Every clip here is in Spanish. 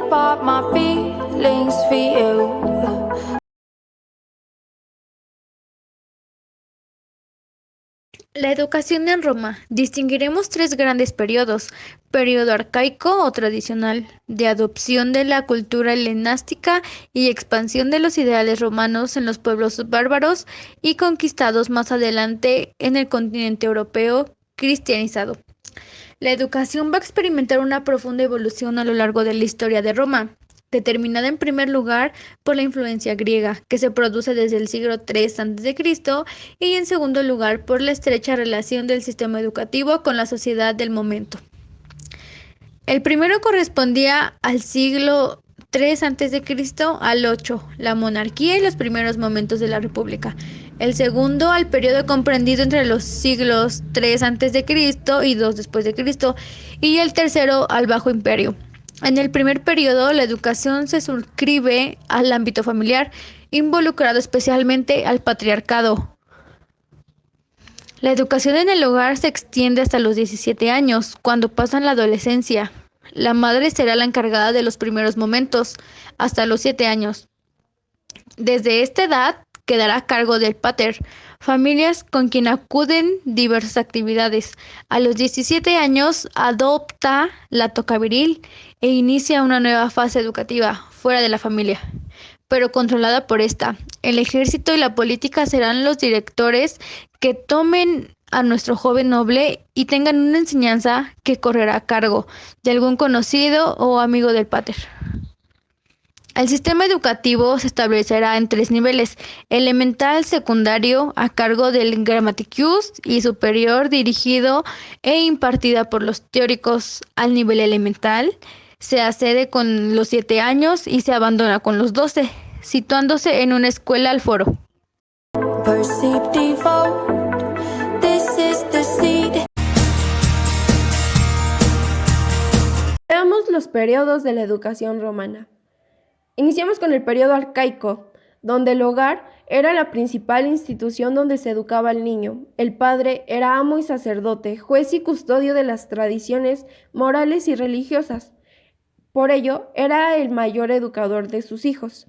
apart my feelings for you. La educación en Roma. Distinguiremos tres grandes periodos: periodo arcaico o tradicional, de adopción de la cultura helenástica y expansión de los ideales romanos en los pueblos bárbaros y conquistados más adelante en el continente europeo cristianizado. La educación va a experimentar una profunda evolución a lo largo de la historia de Roma, determinada en primer lugar por la influencia griega, que se produce desde el siglo III a.C., y en segundo lugar por la estrecha relación del sistema educativo con la sociedad del momento. El primero correspondía al siglo III a.C. al VIII, la monarquía y los primeros momentos de la República. El segundo al periodo comprendido entre los siglos III a.C. y II después de Cristo, y el tercero al Bajo Imperio. En el primer periodo, la educación se suscribe al ámbito familiar, involucrado especialmente al patriarcado. La educación en el hogar se extiende hasta los 17 años, cuando pasan la adolescencia. La madre será la encargada de los primeros momentos, hasta los 7 años. Desde esta edad quedará a cargo del pater, familias con quien acuden diversas actividades. A los 17 años adopta la toca viril e inicia una nueva fase educativa fuera de la familia, pero controlada por esta. El ejército y la política serán los directores que tomen a nuestro joven noble y tengan una enseñanza que correrá a cargo de algún conocido o amigo del pater. El sistema educativo se establecerá en tres niveles: elemental, secundario, a cargo del grammaticus, y superior, dirigido e impartida por los teóricos. Al nivel elemental se accede con los 7 años y se abandona con los 12, situándose en una escuela al foro. Perceived default, this is the seed. Veamos los periodos de la educación romana. Iniciamos con el periodo arcaico, donde el hogar era la principal institución donde se educaba al niño. El padre era amo y sacerdote, juez y custodio de las tradiciones morales y religiosas. Por ello, era el mayor educador de sus hijos.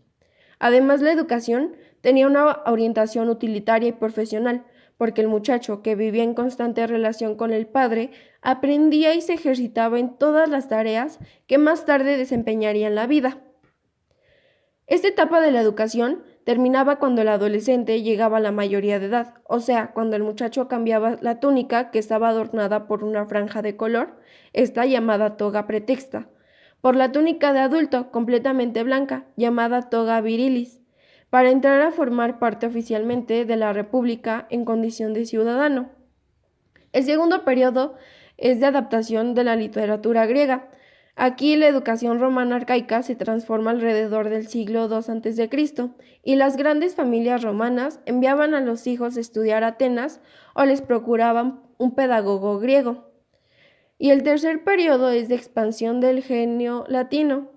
Además, la educación tenía una orientación utilitaria y profesional, porque el muchacho, que vivía en constante relación con el padre, aprendía y se ejercitaba en todas las tareas que más tarde desempeñaría en la vida. Esta etapa de la educación terminaba cuando el adolescente llegaba a la mayoría de edad, o sea, cuando el muchacho cambiaba la túnica, que estaba adornada por una franja de color, esta llamada toga pretexta, por la túnica de adulto, completamente blanca, llamada toga virilis, para entrar a formar parte oficialmente de la República en condición de ciudadano. El segundo periodo es de adaptación de la literatura griega. Aquí la educación romana arcaica se transforma alrededor del siglo II a.C. y las grandes familias romanas enviaban a los hijos a estudiar a Atenas o les procuraban un pedagogo griego. Y el tercer periodo es de expansión del genio latino.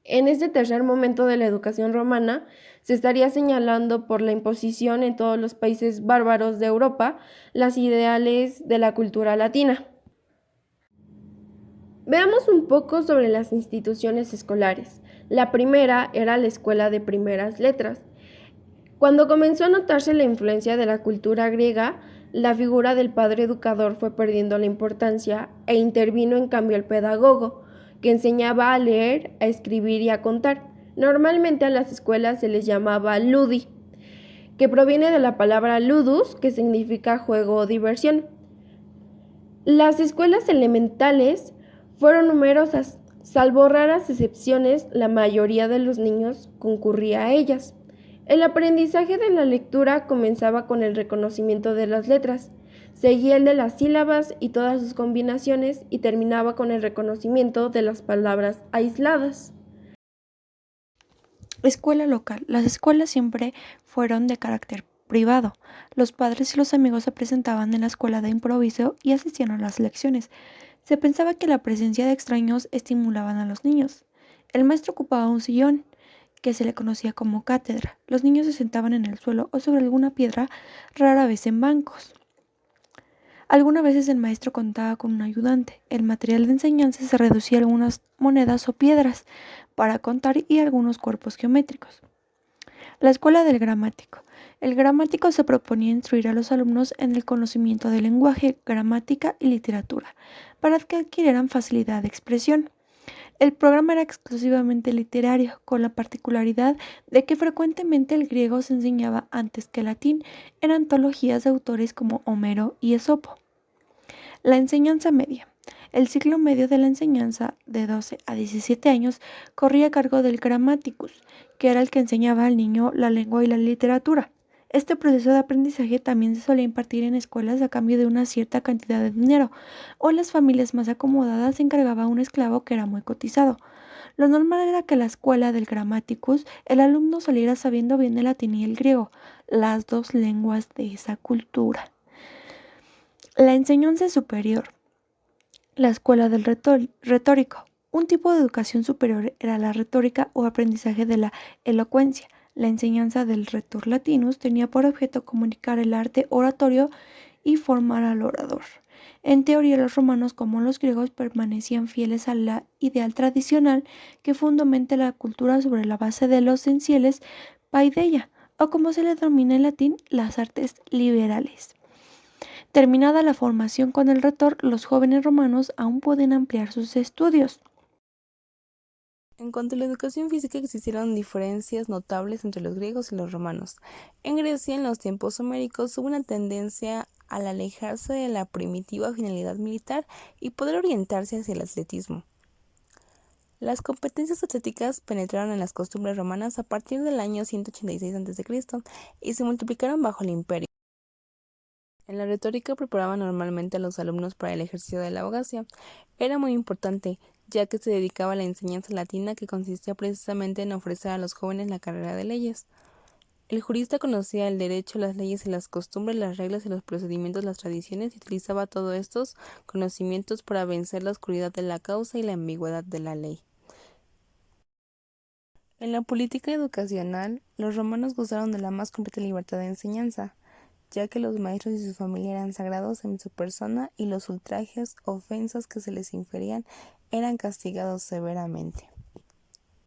En este tercer momento de la educación romana se estaría señalando por la imposición en todos los países bárbaros de Europa las ideales de la cultura latina. Veamos un poco sobre las instituciones escolares. La primera era la Escuela de Primeras Letras. Cuando comenzó a notarse la influencia de la cultura griega, la figura del padre educador fue perdiendo la importancia e intervino en cambio el pedagogo, que enseñaba a leer, a escribir y a contar. Normalmente a las escuelas se les llamaba ludi, que proviene de la palabra ludus, que significa juego o diversión. Las escuelas elementales fueron numerosas, salvo raras excepciones, la mayoría de los niños concurría a ellas. El aprendizaje de la lectura comenzaba con el reconocimiento de las letras, seguía el de las sílabas y todas sus combinaciones y terminaba con el reconocimiento de las palabras aisladas. Escuela local. Las escuelas siempre fueron de carácter privado. Los padres y los amigos se presentaban en la escuela de improviso y asistían a las lecciones. Se pensaba que la presencia de extraños estimulaban a los niños. El maestro ocupaba un sillón, que se le conocía como cátedra. Los niños se sentaban en el suelo o sobre alguna piedra, rara vez en bancos. Algunas veces el maestro contaba con un ayudante. El material de enseñanza se reducía a algunas monedas o piedras para contar y algunos cuerpos geométricos. La escuela del gramático. El gramático se proponía instruir a los alumnos en el conocimiento del lenguaje, gramática y literatura, para que adquirieran facilidad de expresión. El programa era exclusivamente literario, con la particularidad de que frecuentemente el griego se enseñaba antes que el latín en antologías de autores como Homero y Esopo. La enseñanza media. El ciclo medio de la enseñanza, de 12 a 17 años, corría a cargo del grammaticus, que era el que enseñaba al niño la lengua y la literatura. Este proceso de aprendizaje también se solía impartir en escuelas a cambio de una cierta cantidad de dinero, o en las familias más acomodadas se encargaba a un esclavo que era muy cotizado. Lo normal era que en la escuela del grammaticus el alumno saliera sabiendo bien el latín y el griego, las dos lenguas de esa cultura. La enseñanza superior. La escuela del retórico. Un tipo de educación superior era la retórica o aprendizaje de la elocuencia. La enseñanza del rhetor latinus tenía por objeto comunicar el arte oratorio y formar al orador. En teoría, los romanos como los griegos permanecían fieles a la ideal tradicional que fundamenta la cultura sobre la base de los cienciales paideia, o como se le denomina en latín, las artes liberales. Terminada la formación con el retor, los jóvenes romanos aún pueden ampliar sus estudios. En cuanto a la educación física, existieron diferencias notables entre los griegos y los romanos. En Grecia, en los tiempos homéricos, hubo una tendencia al alejarse de la primitiva finalidad militar y poder orientarse hacia el atletismo. Las competencias atléticas penetraron en las costumbres romanas a partir del año 186 a.C. y se multiplicaron bajo el imperio. En la retórica preparaban normalmente a los alumnos para el ejercicio de la abogacía. Era muy importante, ya que se dedicaba a la enseñanza latina que consistía precisamente en ofrecer a los jóvenes la carrera de leyes. El jurista conocía el derecho, las leyes y las costumbres, las reglas y los procedimientos, las tradiciones y utilizaba todos estos conocimientos para vencer la oscuridad de la causa y la ambigüedad de la ley. En la política educacional, los romanos gozaron de la más completa libertad de enseñanza, ya que los maestros y su familia eran sagrados en su persona y los ultrajes, ofensas que se les inferían eran castigados severamente.